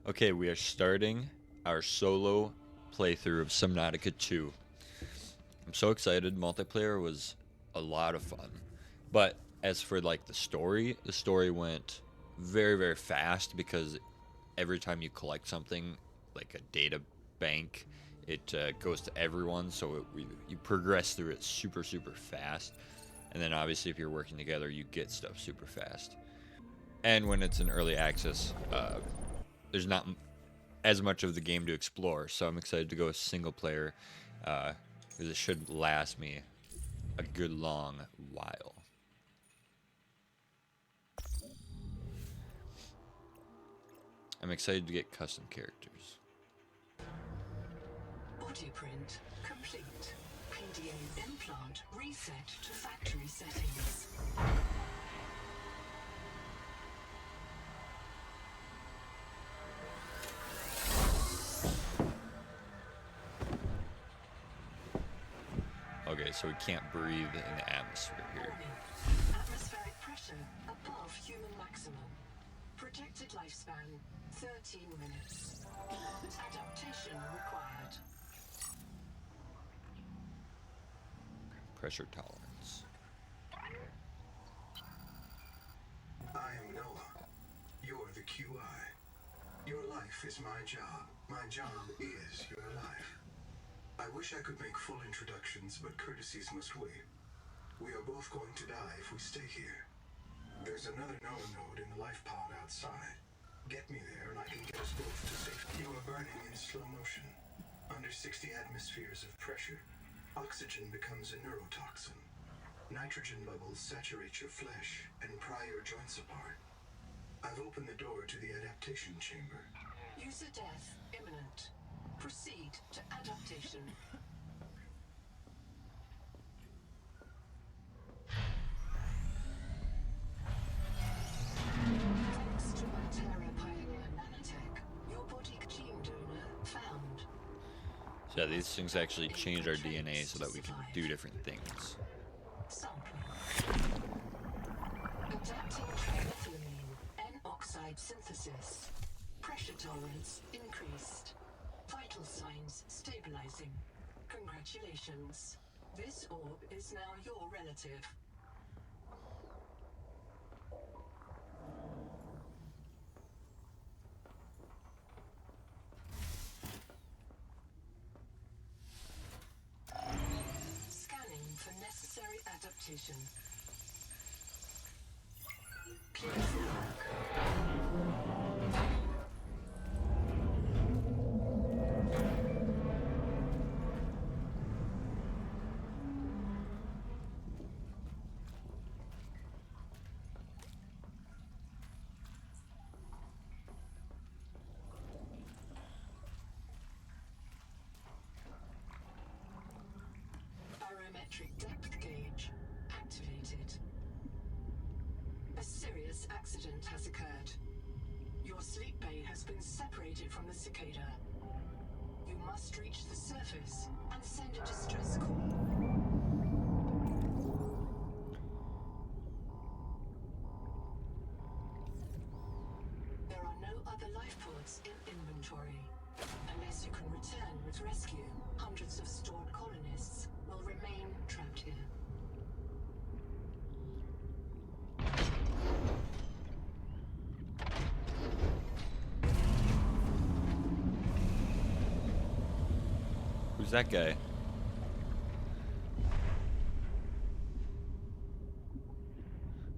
Okay, we are starting our solo playthrough of Subnautica 2. I'm so excited. Multiplayer was a lot of fun. But as for like the story went very, very fast because every time you collect something, like a data bank, it goes to everyone. So you progress through it super, super fast. And then obviously, if you're working together, you get stuff super fast. And when it's in early access, there's not as much of the game to explore. So I'm excited to go single player because it should last me a good long while. I'm excited to get custom characters. Body print complete. PDA implant reset to factory settings. Okay, so we can't breathe in the atmosphere here. Warning. Atmospheric pressure above human maximum. Projected lifespan 13 minutes. Adaptation required. Pressure tolerance. I am Noah. You're the QI. Your life is my job. My job is your life. I wish I could make full introductions, but courtesies must wait. We are both going to die if we stay here. There's another Noah node in the life pod outside. Get me there and I can get us both to safety. You are burning in slow motion. Under 60 atmospheres of pressure, oxygen becomes a neurotoxin. Nitrogen bubbles saturate your flesh and pry your joints apart. I've opened the door to the adaptation chamber. User death imminent. Proceed to adaptation. Thanks to Terra Pioneer Nanotech, your body gene donor found. So yeah, these things actually change our DNA so that we can do different things. Sampling. Adapting triethylamine N-oxide synthesis. Pressure tolerance increased. Vital signs stabilizing. Congratulations. This orb is now your relative. Scanning for necessary adaptation. Clear for work. Barometric depth gauge activated. A serious accident has occurred. Your sleep bay has been separated from the cicada. You must reach the surface and send a distress call. There are no other life pods in inventory. Unless you can return with rescue, hundreds of stored colonists will remain trapped here. Who's that guy?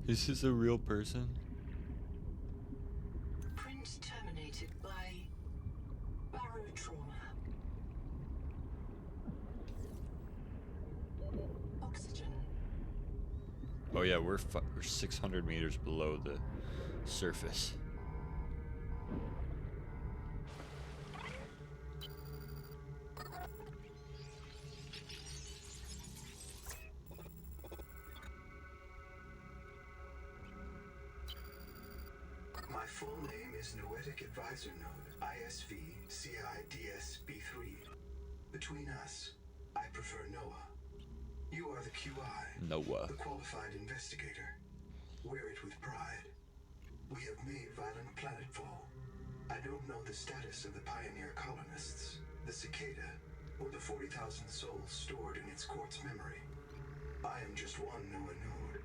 Is this a real person? Print terminated by barotrauma. Oxygen. Oh yeah, we're 600 meters below the surface. My full name is Noetic Advisor Node, ISV CIDSB3. Between us, I prefer Noah. You are the QI, Noah. the qualified investigator. Wear it with pride. We have made violent planetfall. I don't know the status of the pioneer colonists, the cicada, or the 40,000 souls stored in its quartz memory. I am just one NOAA node.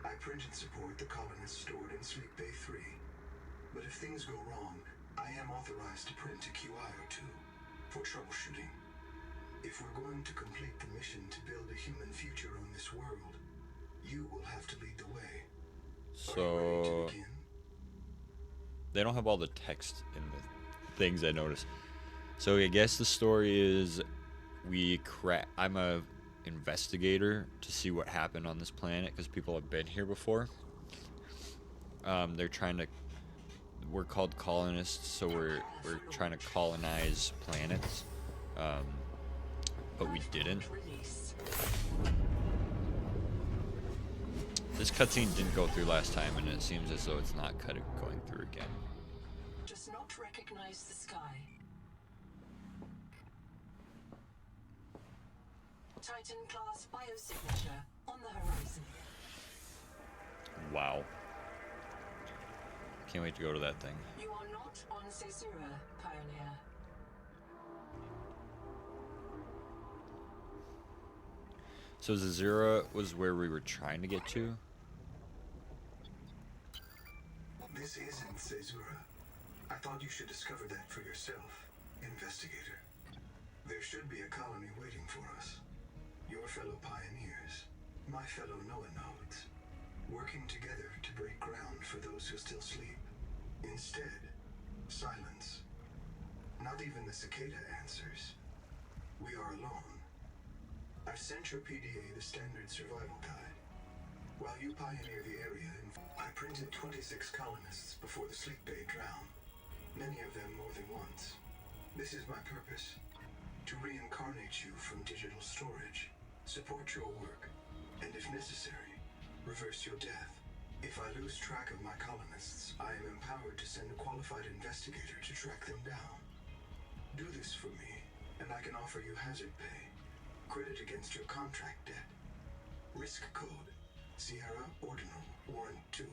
I print and support the colonists stored in Sleep Bay 3. But if things go wrong, I am authorized to print a QI-02 for troubleshooting. If we're going to complete the mission to build a human future on this world, you will have to lead the way. Are you ready to So begin? they don't have all the text in the things I noticed. So I guess the story is I'm a investigator to see what happened on this planet because people have been here before. They're trying to. We're called colonists, so we're trying to colonize planets, but we didn't. Release. This cutscene didn't go through last time, and it seems as though it's not going through again. Does not recognize the sky. Titan class biosignature on the horizon. Wow. Can't wait to go to that thing. You are not on Caesura, Pioneer. So Zazura was where we were trying to get to. This isn't Caesura. I thought you should discover that for yourself, investigator. There should be a colony waiting for us. Your fellow pioneers, my fellow NOAA nodes, working together to break ground for those who still sleep. Instead, silence. Not even the cicada answers. We are alone. I've sent your PDA the standard survival guide. While you pioneer the area, I printed 26 colonists before the Sleep Bay drowned. Many of them more than once. This is my purpose. To reincarnate you from digital storage, support your work, and if necessary, reverse your death. If I lose track of my colonists, I am empowered to send a qualified investigator to track them down. Do this for me, and I can offer you hazard pay. Credit against your contract debt. Risk code, Sierra Ordinal Warrant 2.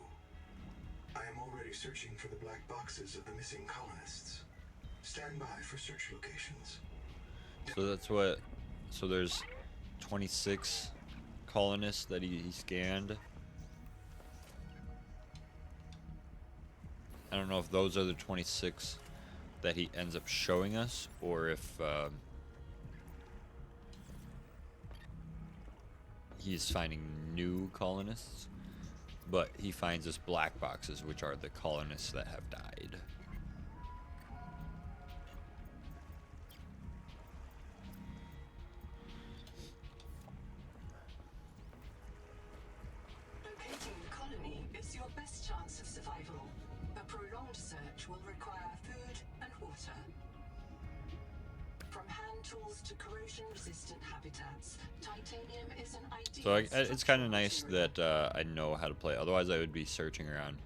I am already searching for the black boxes of the missing colonists. Stand by for search locations. So that's what. So there's 26 colonists that he scanned. I don't know if those are the 26 that he ends up showing us, or if he's finding new colonists. But he finds us black boxes, which are the colonists that have died. Locating the colony is your best chance of survival. A prolonged search will require food and water. From hand tools to corrosion-resistant habitats, titanium is an ideal. So it's kind of nice structural that I know how to play. Otherwise, I would be searching around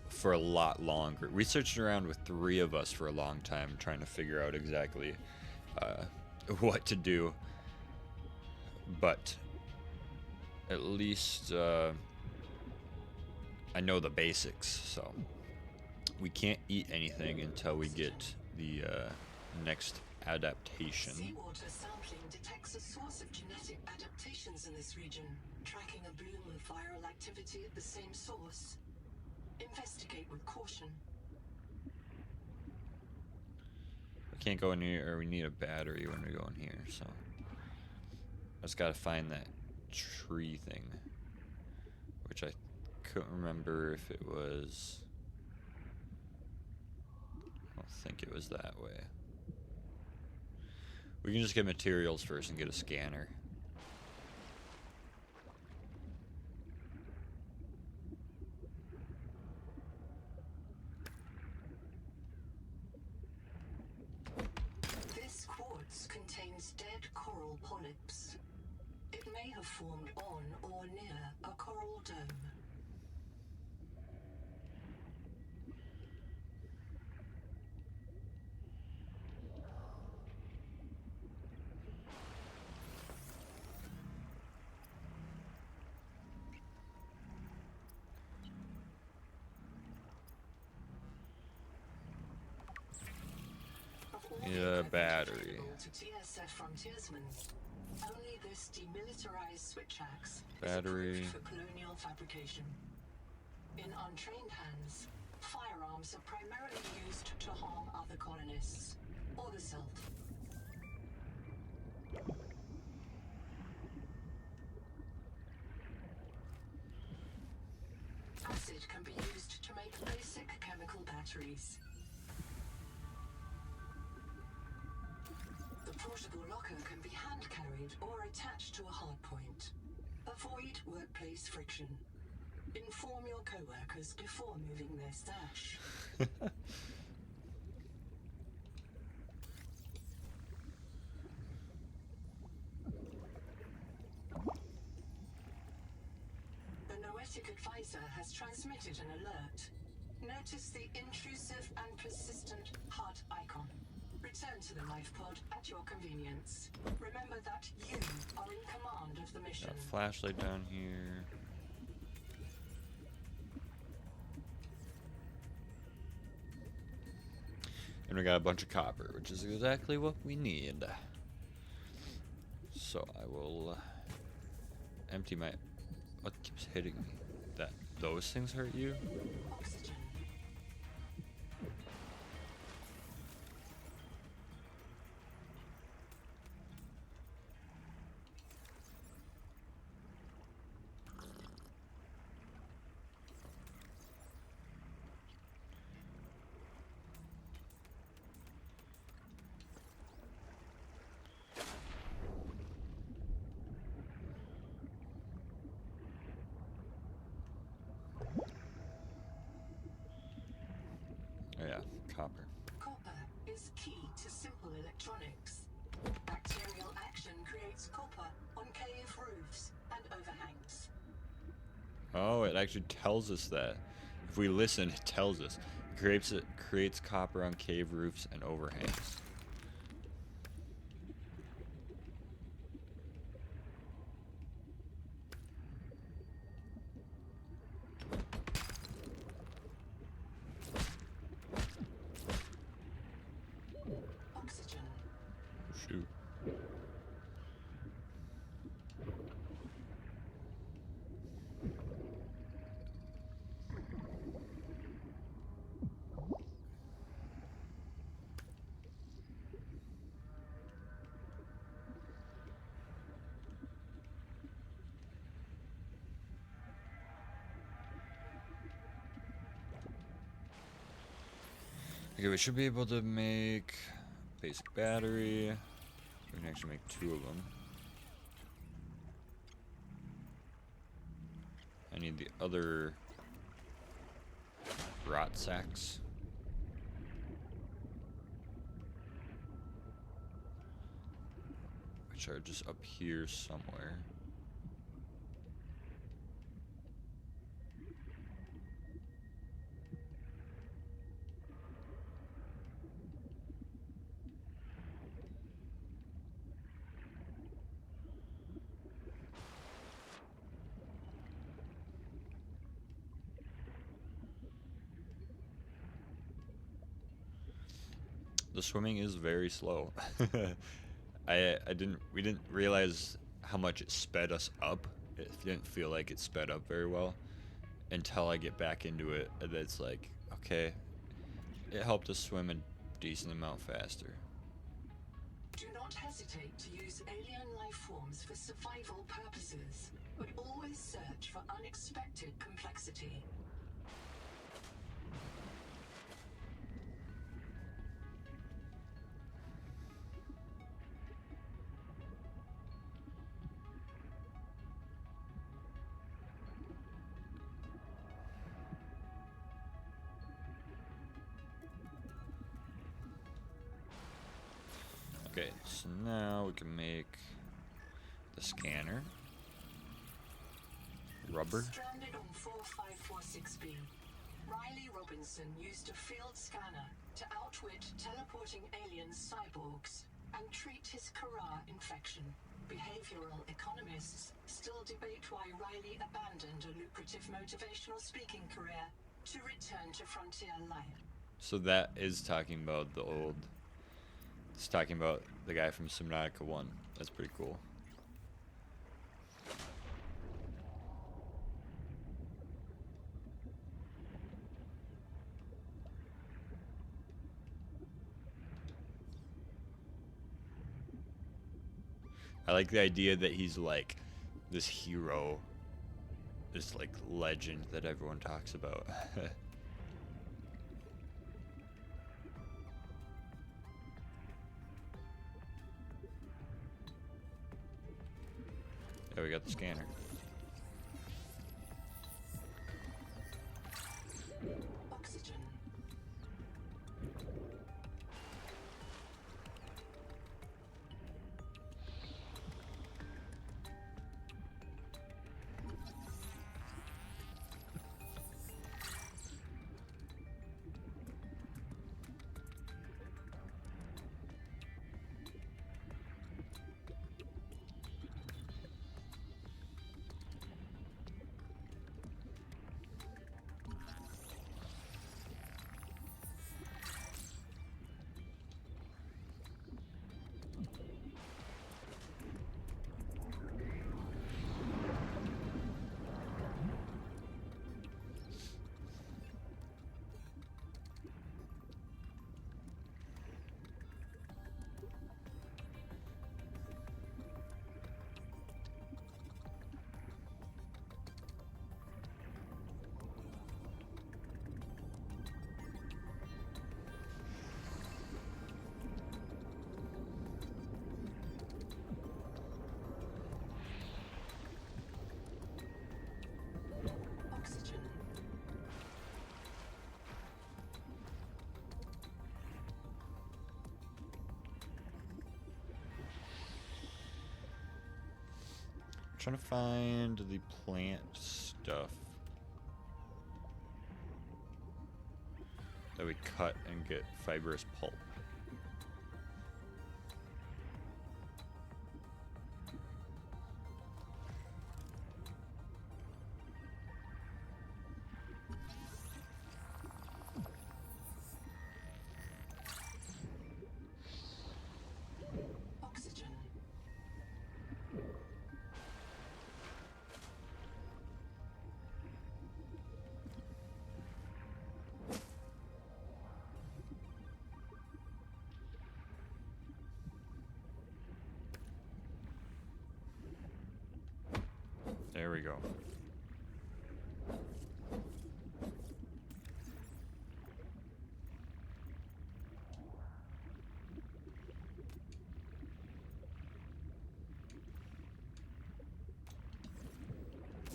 for a lot longer. We searched around with 3 of us for a long time, trying to figure out exactly what to do. But at least I know the basics. So we can't eat anything until we get the next adaptation. Seawater sampling detects a source of genetic adaptations in this region, tracking a bloom of viral activity at the same source. Investigate with caution. We can't go in here, or we need a battery when we go in here, so I just gotta find that tree thing, which I couldn't remember if it was. I don't think it was that way. We can just get materials first and get a scanner. This quartz contains dead coral polyps. It may have formed on or near a coral dome. All Yeah, the equipment battery. available to TSF frontiersmen. Only this demilitarized switch axe Battery. is approved for colonial fabrication. In untrained hands, firearms are primarily used to harm other colonists or the Self. Acid can be used to make basic chemical batteries. The portable locker can be hand-carried or attached to a hardpoint. Avoid workplace friction. Inform your co-workers before moving their stash. The Noetic advisor has transmitted an alert. Notice the intrusive and persistent heart icon. Return to the life pod at your convenience. Remember that you are in command of the mission. Got a flashlight down here. And we got a bunch of copper, which is exactly what we need. So I will empty my... What keeps hitting me? That those things hurt you? Oxygen. Oh yeah, copper. Copper is key to simple electronics. Bacterial action creates copper on cave roofs and overhangs. Oh, it actually tells us that. If we listen, it tells us. It creates copper on cave roofs and overhangs. Oxygen. Shoot. Okay, we should be able to make basic battery. We can actually make 2 of them. I need the other rot sacks. Which are just up here somewhere. The swimming is very slow. We didn't realize how much it sped us up. It didn't feel like it sped up very well until I get back into it. And it's like, okay, it helped us swim a decent amount faster. Do not hesitate to use alien life forms for survival purposes, but always search for unexpected complexity. Okay, so now we can make the scanner. Rubber. Stranded on 4546B, Riley Robinson used a field scanner to outwit teleporting alien cyborgs and treat his Kara infection. Behavioral economists still debate why Riley abandoned a lucrative motivational speaking career to return to frontier life. So that is talking about the old It's talking about the guy from Subnautica 1. That's pretty cool. I like the idea that he's like this hero, this like legend that everyone talks about. There we got the scanner. Oxygen. Oxygen. Trying to find the plant stuff that we cut and get fibrous pulp. Oxygen. There we go.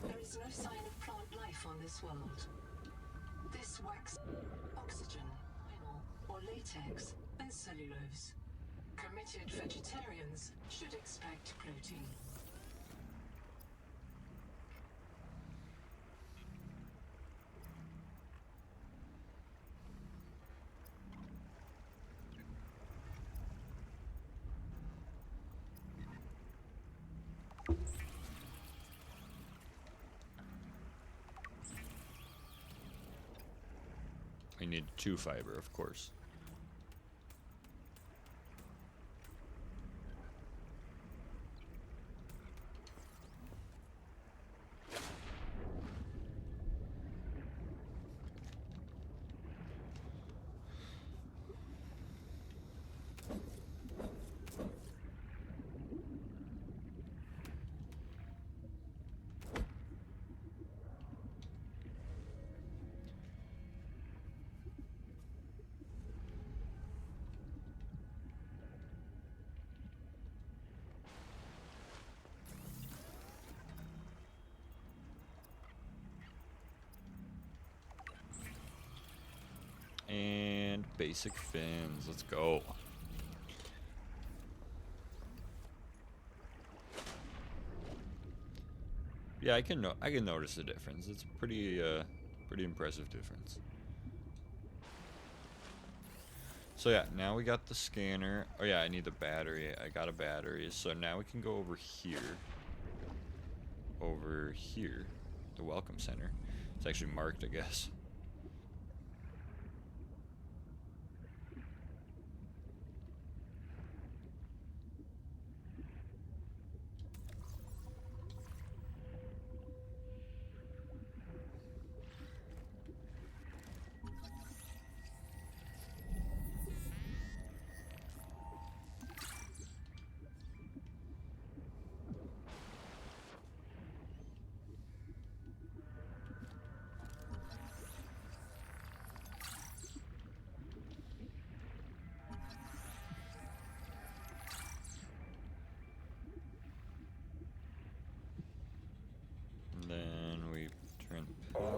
There is no sign of plant life on this world. This wax, oxygen, vinyl, or latex, and cellulose. Committed vegetarians should expect protein. We need 2 fiber, of course. And basic fins. Let's go. Yeah, I can notice the difference. It's a pretty impressive difference. So yeah, now we got the scanner. Oh yeah, I need the battery. I got a battery. So now we can go over here. Over here. The welcome center. It's actually marked, I guess.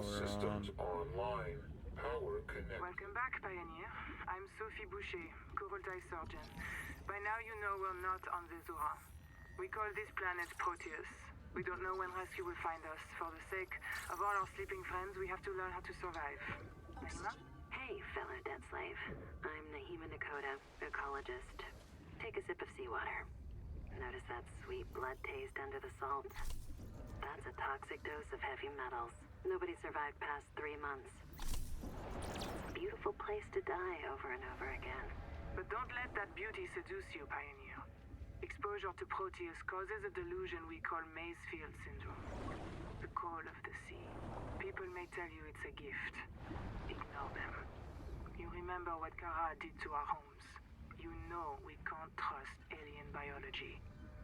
Systems online. Power connected. Welcome back, Pioneer. I'm Sophie Boucher, Kurultai Surgeon. By now you know we're not on the Zora. We call this planet Proteus. We don't know when rescue will find us. For the sake of all our sleeping friends, we have to learn how to survive. Nahima? Hey, fellow dead slave. I'm Nahima Nakota, ecologist. Take a sip of seawater. Notice that sweet blood taste under the salt? That's a toxic dose of heavy metals. Nobody survived past 3 months. Beautiful place to die over and over again. But don't let that beauty seduce you, Pioneer. Exposure to Proteus causes a delusion we call Maysfield Syndrome. The call of the sea. People may tell you it's a gift. Ignore them. You remember what Kara did to our homes. You know we can't trust alien biology.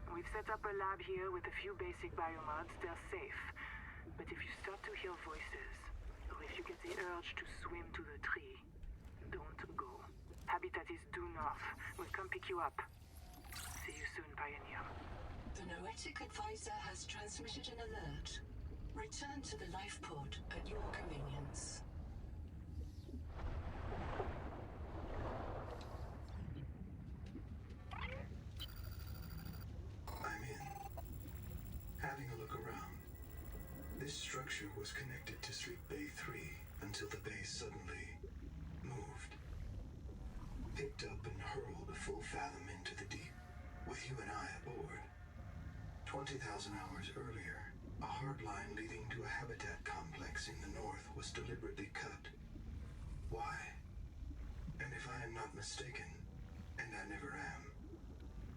We've set up a lab here with a few basic biomods. They're safe. But if you start to hear voices, or if you get the urge to swim to the tree, don't go. Habitat is due north. We'll come pick you up. See you soon, Pioneer. The Noetic Advisor has transmitted an alert. Return to the life pod at your convenience. I'm in. Having a look around. This structure was connected to Sleep Bay 3 until the bay suddenly moved. Picked up and hurled a full fathom into the deep, with you and I aboard. 20,000 hours earlier, a hard line leading to a habitat complex in the north was deliberately cut. Why? And if I am not mistaken, and I never am,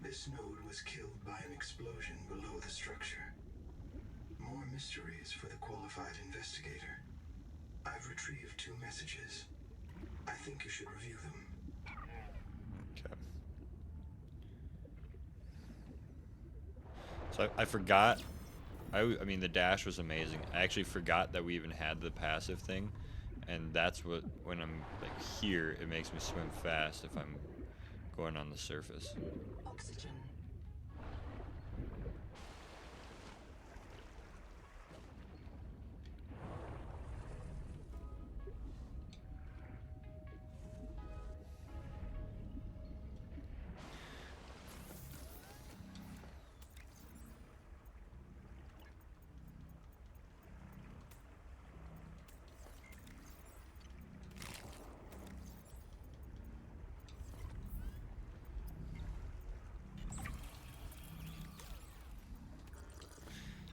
this node was killed by an explosion below the structure. More mysteries for the qualified investigator. I've retrieved 2 messages. I think you should review them. Okay. So I forgot. I mean, the dash was amazing. I actually forgot that we even had the passive thing, and that's what, when I'm like here, it makes me swim fast if I'm going on the surface. Oxygen.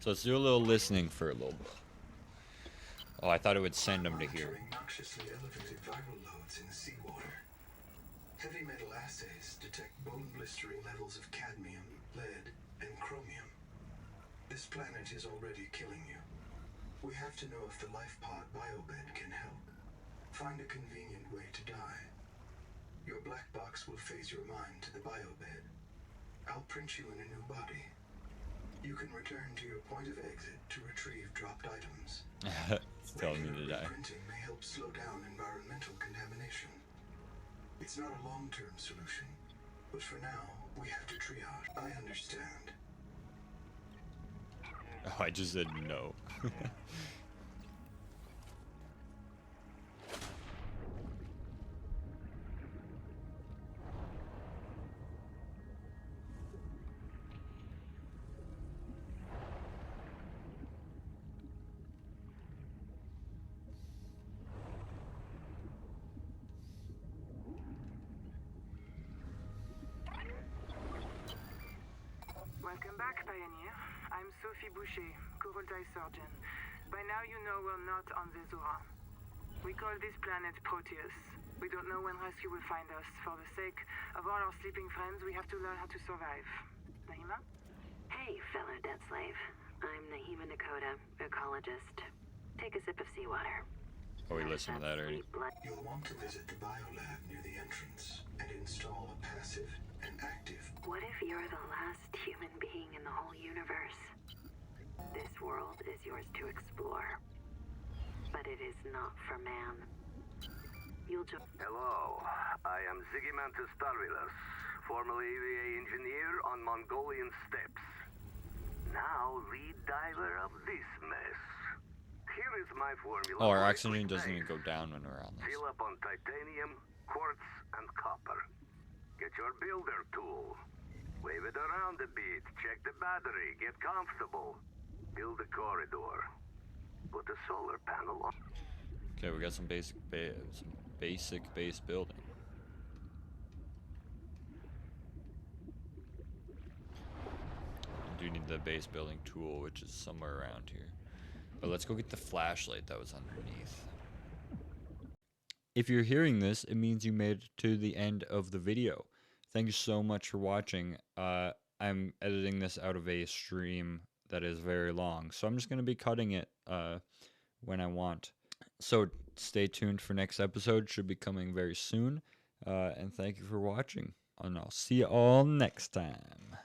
So let's do a little listening for a little bit. Oh, I thought it would send them to here. Monitoring noxiously elevated viral loads in seawater. Heavy metal assays detect bone-blistering levels of cadmium, lead, and chromium. This planet is already killing you. We have to know if the life pod biobed can help. Find a convenient way to die. Your black box will phase your mind to the biobed. I'll print you in a new body. You can return to your point of exit to retrieve dropped items. It's telling me to die. Printing may help slow down environmental contamination. It's not a long-term solution, but for now, we have to triage. I understand. Oh, I just said no. Welcome back, Pioneer. I'm Sophie Boucher, Kurultai Surgeon. By now you know we're not on the Zora. We call this planet Proteus. We don't know when rescue will find us. For the sake of all our sleeping friends, we have to learn how to survive. Nahima? Hey, fellow dead slave. I'm Nahima Nakota, ecologist. Take a sip of seawater. Oh, we listened to that already. Sweet blood. You'll want to visit the biolab near the entrance and install a passive and active. What if you're the last human being in the whole universe? This world is yours to explore. But it is not for man. You'll just... Hello, I am Zigimantus Tarvilus, formerly EVA engineer on Mongolian steppes. Now lead diver of this mess. Here is my formula. Oh, our for a oxygen quick doesn't even base. go down when we're on this. Fill up on titanium, quartz, and copper. Get your builder tool. Wave it around a bit. Check the battery. Get comfortable. Build a corridor. Put a solar panel on. Okay, we got some basic base building. I do need the base building tool, which is somewhere around here. But let's go get the flashlight that was underneath. If you're hearing this, it means you made it to the end of the video. Thank you so much for watching. I'm editing this out of a stream that is very long, so I'm just going to be cutting it when I want. So stay tuned for next episode. Should be coming very soon. And thank you for watching. And I'll see you all next time.